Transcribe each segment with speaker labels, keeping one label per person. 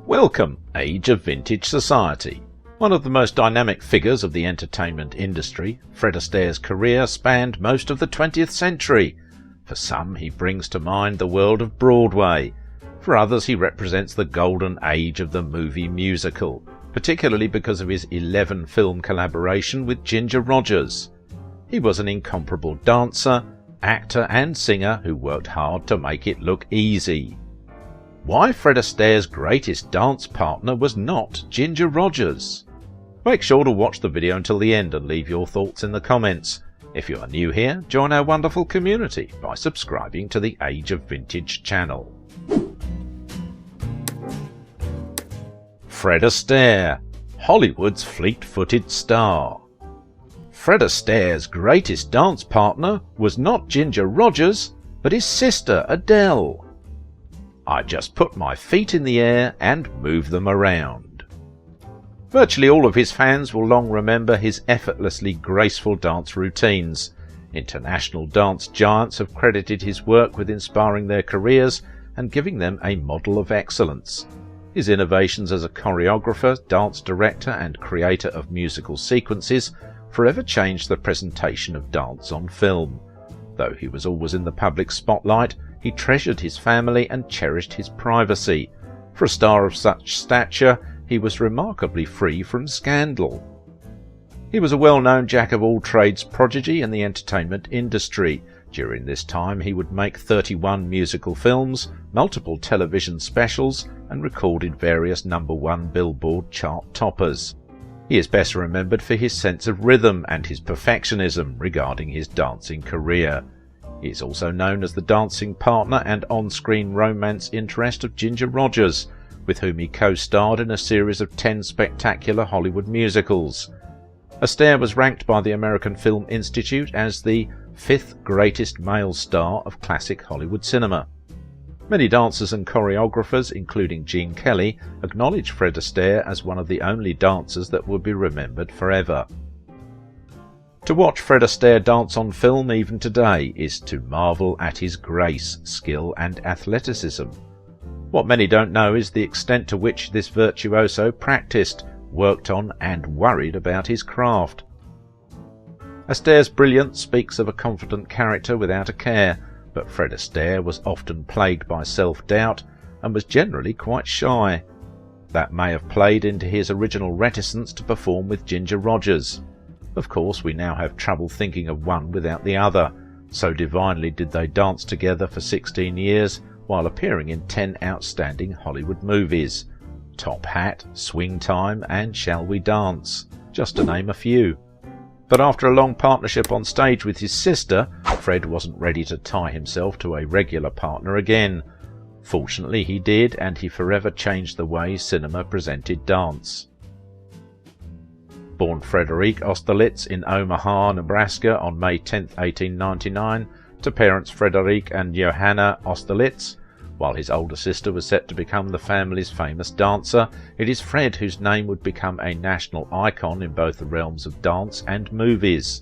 Speaker 1: Welcome, Age of Vintage Society. One of the most dynamic figures of the entertainment industry, Fred Astaire's career spanned most of the 20th century. For some, he brings to mind the world of Broadway. For others, he represents the golden age of the movie musical, particularly because of his 11-film collaboration with Ginger Rogers. He was an incomparable dancer, actor and singer who worked hard to make it look easy. Why Fred Astaire's greatest dance partner was not Ginger Rogers? Make sure to watch the video until the end and leave your thoughts in the comments. If you are new here, join our wonderful community by subscribing to the Age of Vintage channel. Fred Astaire, Hollywood's fleet-footed star. Fred Astaire's greatest dance partner was not Ginger Rogers, but his sister Adele. I just put my feet in the air and move them around. Virtually all of his fans will long remember his effortlessly graceful dance routines. International dance giants have credited his work with inspiring their careers and giving them a model of excellence. His innovations as a choreographer, dance director and creator of musical sequences forever changed the presentation of dance on film. Though he was always in the public spotlight, he treasured his family and cherished his privacy. For a star of such stature, he was remarkably free from scandal. He was a well-known jack-of-all-trades prodigy in the entertainment industry. During this time he would make 31 musical films, multiple television specials, and recorded various #1 Billboard chart toppers. He is best remembered for his sense of rhythm and his perfectionism regarding his dancing career. He is also known as the dancing partner and on-screen romance interest of Ginger Rogers, with whom he co-starred in a series of 10 spectacular Hollywood musicals. Astaire was ranked by the American Film Institute as the 5th greatest male star of classic Hollywood cinema. Many dancers and choreographers, including Gene Kelly, acknowledge Fred Astaire as one of the only dancers that will be remembered forever. To watch Fred Astaire dance on film even today is to marvel at his grace, skill and athleticism. What many don't know is the extent to which this virtuoso practiced, worked on and worried about his craft. Astaire's brilliance speaks of a confident character without a care, but Fred Astaire was often plagued by self-doubt and was generally quite shy. That may have played into his original reticence to perform with Ginger Rogers. Of course, we now have trouble thinking of one without the other. So divinely did they dance together for 16 years while appearing in 10 outstanding Hollywood movies. Top Hat, Swing Time and Shall We Dance, just to name a few. But after a long partnership on stage with his sister, Fred wasn't ready to tie himself to a regular partner again. Fortunately he did, and he forever changed the way cinema presented dance. Born Frederic Austerlitz in Omaha, Nebraska on May 10, 1899, to parents Frederic and Johanna Austerlitz, while his older sister was set to become the family's famous dancer, it is Fred whose name would become a national icon in both the realms of dance and movies.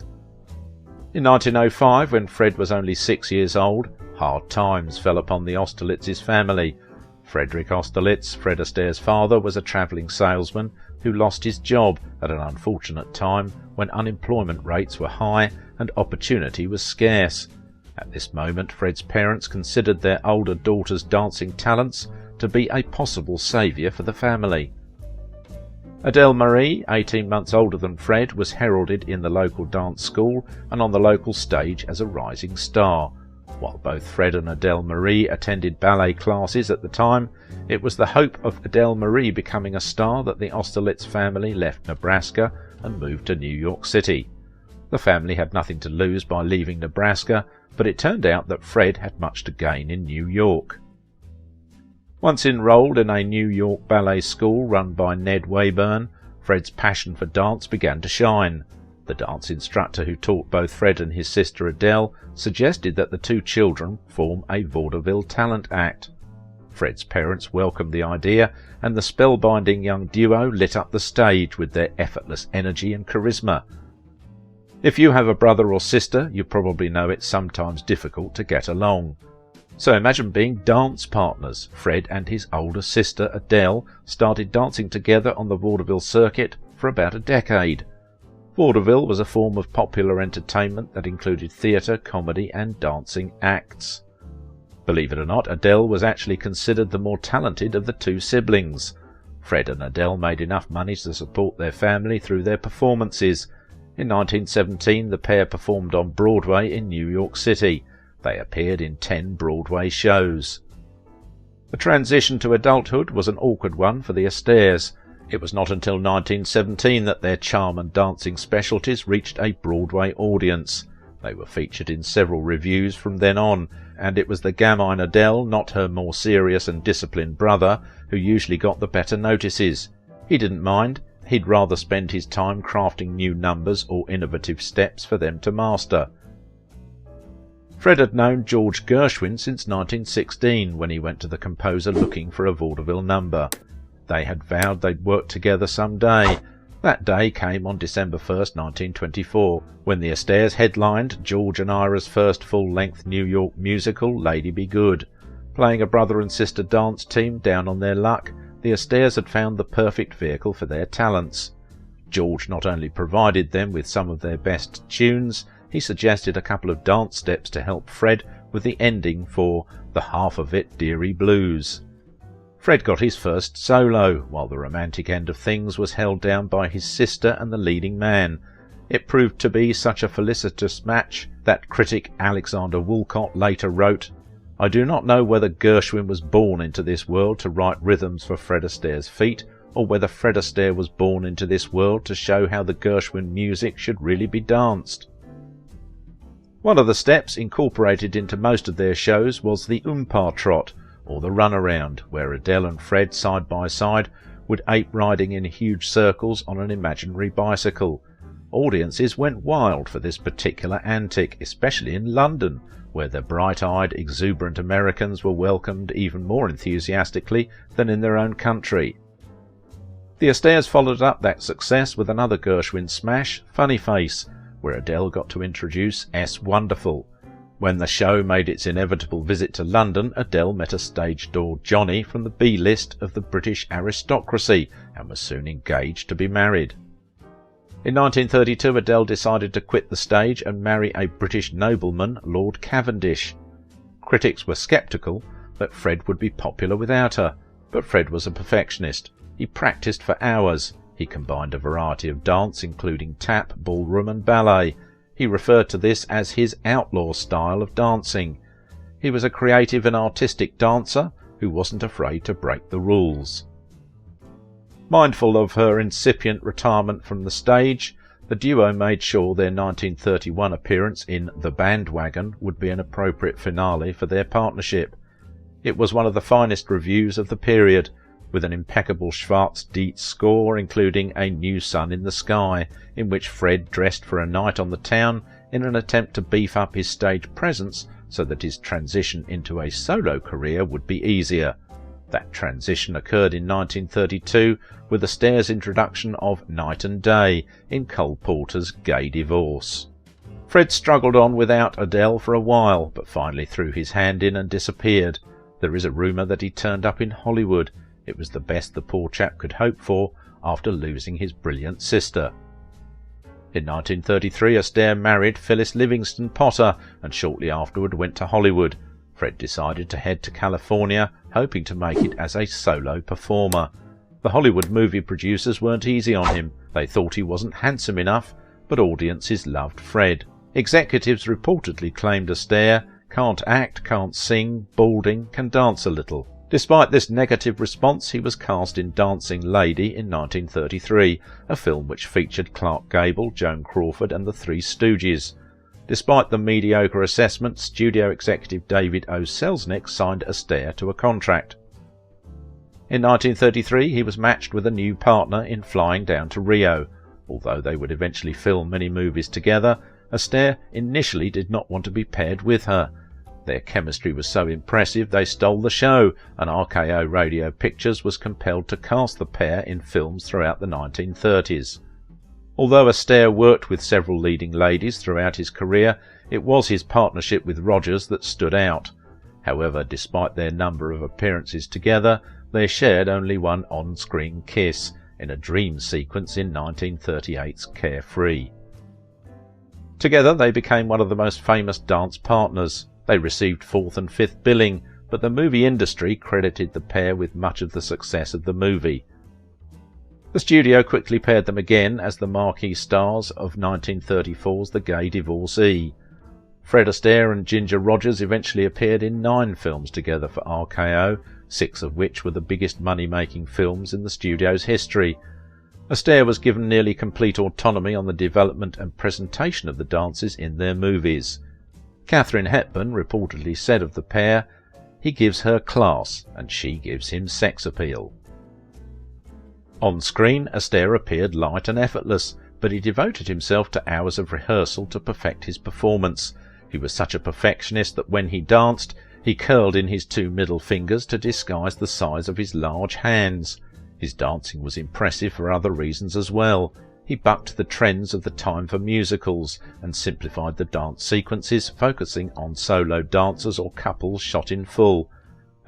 Speaker 1: In 1905, when Fred was only 6 years old, hard times fell upon the Austerlitz's family. Frederic Austerlitz, Fred Astaire's father, was a travelling salesman who lost his job at an unfortunate time when unemployment rates were high and opportunity was scarce. At this moment, Fred's parents considered their older daughter's dancing talents to be a possible saviour for the family. Adele Marie, 18 months older than Fred, was heralded in the local dance school and on the local stage as a rising star. While both Fred and Adele Marie attended ballet classes at the time, it was the hope of Adele Marie becoming a star that the Austerlitz family left Nebraska and moved to New York City. The family had nothing to lose by leaving Nebraska, but it turned out that Fred had much to gain in New York. Once enrolled in a New York ballet school run by Ned Wayburn, Fred's passion for dance began to shine. The dance instructor who taught both Fred and his sister Adele suggested that the two children form a vaudeville talent act. Fred's parents welcomed the idea, and the spellbinding young duo lit up the stage with their effortless energy and charisma. If you have a brother or sister, you probably know it's sometimes difficult to get along. So imagine being dance partners. Fred and his older sister Adele started dancing together on the vaudeville circuit for about a decade. Vaudeville was a form of popular entertainment that included theatre, comedy and dancing acts. Believe it or not, Adele was actually considered the more talented of the two siblings. Fred and Adele made enough money to support their family through their performances. In 1917, the pair performed on Broadway in New York City. They appeared in 10 Broadway shows. The transition to adulthood was an awkward one for the Astaires. It was not until 1917 that their charm and dancing specialties reached a Broadway audience. They were featured in several revues from then on, and it was the gamine Adele, not her more serious and disciplined brother, who usually got the better notices. He didn't mind. He'd rather spend his time crafting new numbers or innovative steps for them to master. Fred had known George Gershwin since 1916, when he went to the composer looking for a vaudeville number. They had vowed they'd work together some day. That day came on December 1st, 1924, when the Astaires headlined George and Ira's first full-length New York musical, Lady Be Good. Playing a brother and sister dance team down on their luck, the Astaires had found the perfect vehicle for their talents. George not only provided them with some of their best tunes, he suggested a couple of dance steps to help Fred with the ending for the Half of It Dearie Blues. Fred got his first solo, while the romantic end of things was held down by his sister and the leading man. It proved to be such a felicitous match that critic Alexander Woolcott later wrote, "I do not know whether Gershwin was born into this world to write rhythms for Fred Astaire's feet, or whether Fred Astaire was born into this world to show how the Gershwin music should really be danced." One of the steps incorporated into most of their shows was the Oompa Trot, or the runaround, where Adele and Fred side by side would ape riding in huge circles on an imaginary bicycle. Audiences went wild for this particular antic, especially in London, where the bright-eyed, exuberant Americans were welcomed even more enthusiastically than in their own country. The Astaires followed up that success with another Gershwin smash, Funny Face, where Adele got to introduce S. Wonderful. When the show made its inevitable visit to London, Adele met a stage door Johnny from the B-list of the British aristocracy and was soon engaged to be married. In 1932, Adele decided to quit the stage and marry a British nobleman, Lord Cavendish. Critics were sceptical that Fred would be popular without her, but Fred was a perfectionist. He practised for hours. He combined a variety of dance, including tap, ballroom and ballet. He referred to this as his outlaw style of dancing. He was a creative and artistic dancer who wasn't afraid to break the rules. Mindful of her incipient retirement from the stage, the duo made sure their 1931 appearance in The Bandwagon would be an appropriate finale for their partnership. It was one of the finest revues of the period, with an impeccable Schwarz-Dietz score including A New Sun in the Sky, in which Fred dressed for a night on the town in an attempt to beef up his stage presence so that his transition into a solo career would be easier. That transition occurred in 1932 with Astaire's introduction of Night and Day in Cole Porter's Gay Divorce. Fred struggled on without Adele for a while, but finally threw his hand in and disappeared. There is a rumour that he turned up in Hollywood. It was the best the poor chap could hope for after losing his brilliant sister. In 1933, Astaire married Phyllis Livingston Potter and shortly afterward went to Hollywood. Fred decided to head to California, hoping to make it as a solo performer. The Hollywood movie producers weren't easy on him. They thought he wasn't handsome enough, but audiences loved Fred. Executives reportedly claimed Astaire can't act, can't sing, balding, can dance a little. Despite this negative response, he was cast in Dancing Lady in 1933, a film which featured Clark Gable, Joan Crawford and the Three Stooges. Despite the mediocre assessment, studio executive David O. Selznick signed Astaire to a contract. In 1933, he was matched with a new partner in Flying Down to Rio. Although they would eventually film many movies together, Astaire initially did not want to be paired with her. Their chemistry was so impressive they stole the show, and RKO Radio Pictures was compelled to cast the pair in films throughout the 1930s. Although Astaire worked with several leading ladies throughout his career, it was his partnership with Rogers that stood out. However, despite their number of appearances together, they shared only one on-screen kiss in a dream sequence in 1938's Carefree. Together they became one of the most famous dance partners. They received 4th and 5th billing, but the movie industry credited the pair with much of the success of the movie. The studio quickly paired them again as the marquee stars of 1934's The Gay Divorcee. Fred Astaire and Ginger Rogers eventually appeared in 9 films together for RKO, 6 of which were the biggest money-making films in the studio's history. Astaire was given nearly complete autonomy on the development and presentation of the dances in their movies. Katharine Hepburn reportedly said of the pair, "He gives her class and she gives him sex appeal." On screen, Astaire appeared light and effortless, but he devoted himself to hours of rehearsal to perfect his performance. He was such a perfectionist that when he danced, he curled in his 2 middle fingers to disguise the size of his large hands. His dancing was impressive for other reasons as well. He bucked the trends of the time for musicals and simplified the dance sequences, focusing on solo dancers or couples shot in full.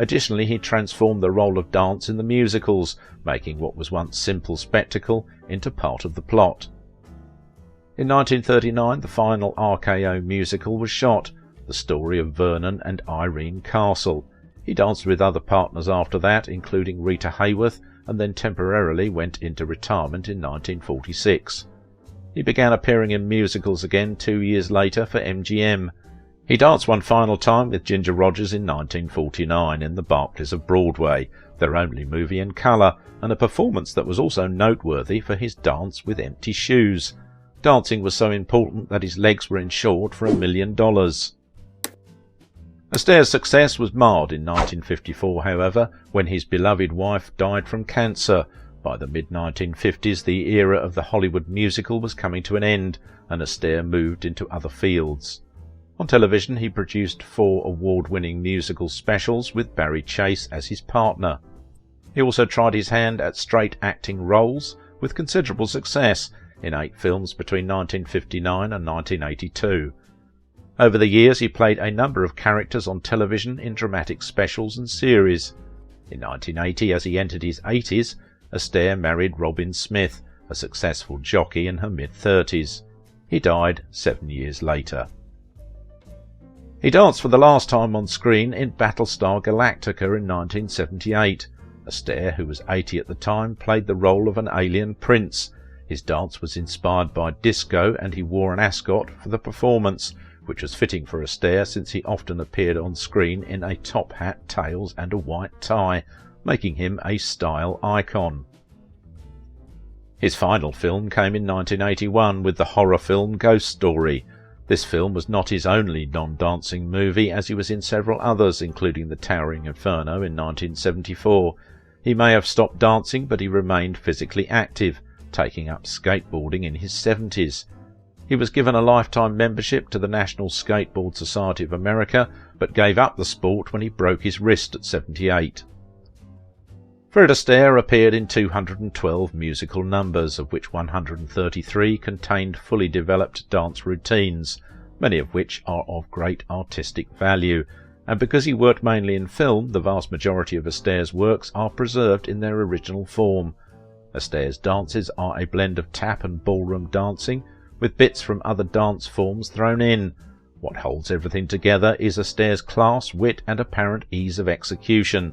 Speaker 1: Additionally, he transformed the role of dance in the musicals, making what was once simple spectacle into part of the plot. In 1939, the final RKO musical was shot, the story of Vernon and Irene Castle. He danced with other partners after that, including Rita Hayworth, and then temporarily went into retirement in 1946. He began appearing in musicals again 2 years later for MGM. He danced one final time with Ginger Rogers in 1949 in The Barclays of Broadway, their only movie in colour, and a performance that was also noteworthy for his dance with empty shoes. Dancing was so important that his legs were insured for $1 million. Astaire's success was marred in 1954, however, when his beloved wife died from cancer. By the mid-1950s, the era of the Hollywood musical was coming to an end, and Astaire moved into other fields. On television, he produced 4 award-winning musical specials with Barry Chase as his partner. He also tried his hand at straight acting roles with considerable success in 8 films between 1959 and 1982. Over the years, he played a number of characters on television in dramatic specials and series. In 1980, as he entered his 80s, Astaire married Robin Smith, a successful jockey in her mid-30s. He died 7 years later. He danced for the last time on screen in Battlestar Galactica in 1978. Astaire, who was 80 at the time, played the role of an alien prince. His dance was inspired by disco, and he wore an ascot for the performance, which was fitting for Astaire since he often appeared on screen in a top hat, tails and a white tie, making him a style icon. His final film came in 1981 with the horror film Ghost Story. This film was not his only non-dancing movie, as he was in several others, including The Towering Inferno in 1974. He may have stopped dancing, but he remained physically active, taking up skateboarding in his 70s. He was given a lifetime membership to the National Skateboard Society of America, but gave up the sport when he broke his wrist at 78. Fred Astaire appeared in 212 musical numbers, of which 133 contained fully developed dance routines, many of which are of great artistic value, and because he worked mainly in film, the vast majority of Astaire's works are preserved in their original form. Astaire's dances are a blend of tap and ballroom dancing, with bits from other dance forms thrown in. What holds everything together is Astaire's class, wit and apparent ease of execution.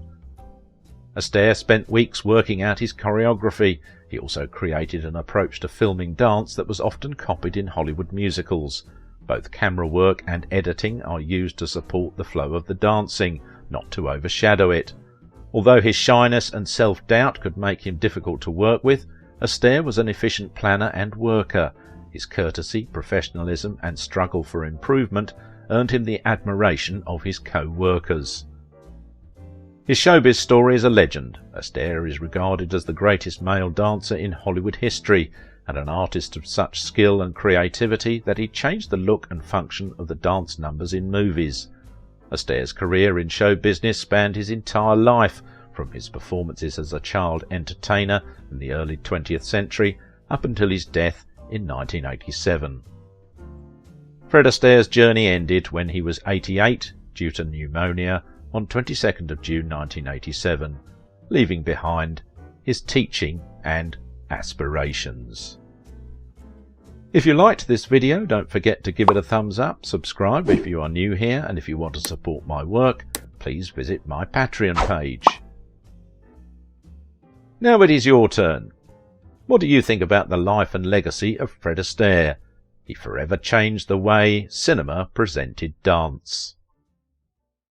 Speaker 1: Astaire spent weeks working out his choreography. He also created an approach to filming dance that was often copied in Hollywood musicals. Both camera work and editing are used to support the flow of the dancing, not to overshadow it. Although his shyness and self-doubt could make him difficult to work with, Astaire was an efficient planner and worker. His courtesy, professionalism and struggle for improvement earned him the admiration of his co-workers. His showbiz story is a legend. Astaire is regarded as the greatest male dancer in Hollywood history, and an artist of such skill and creativity that he changed the look and function of the dance numbers in movies. Astaire's career in show business spanned his entire life, from his performances as a child entertainer in the early 20th century up until his death in 1987. Fred Astaire's journey ended when he was 88 due to pneumonia on 22nd of June 1987, leaving behind his teaching and aspirations. If you liked this video, don't forget to give it a thumbs up, subscribe if you are new here, and if you want to support my work, please visit my Patreon page. Now it is your turn. What do you think about the life and legacy of Fred Astaire? He forever changed the way cinema presented dance.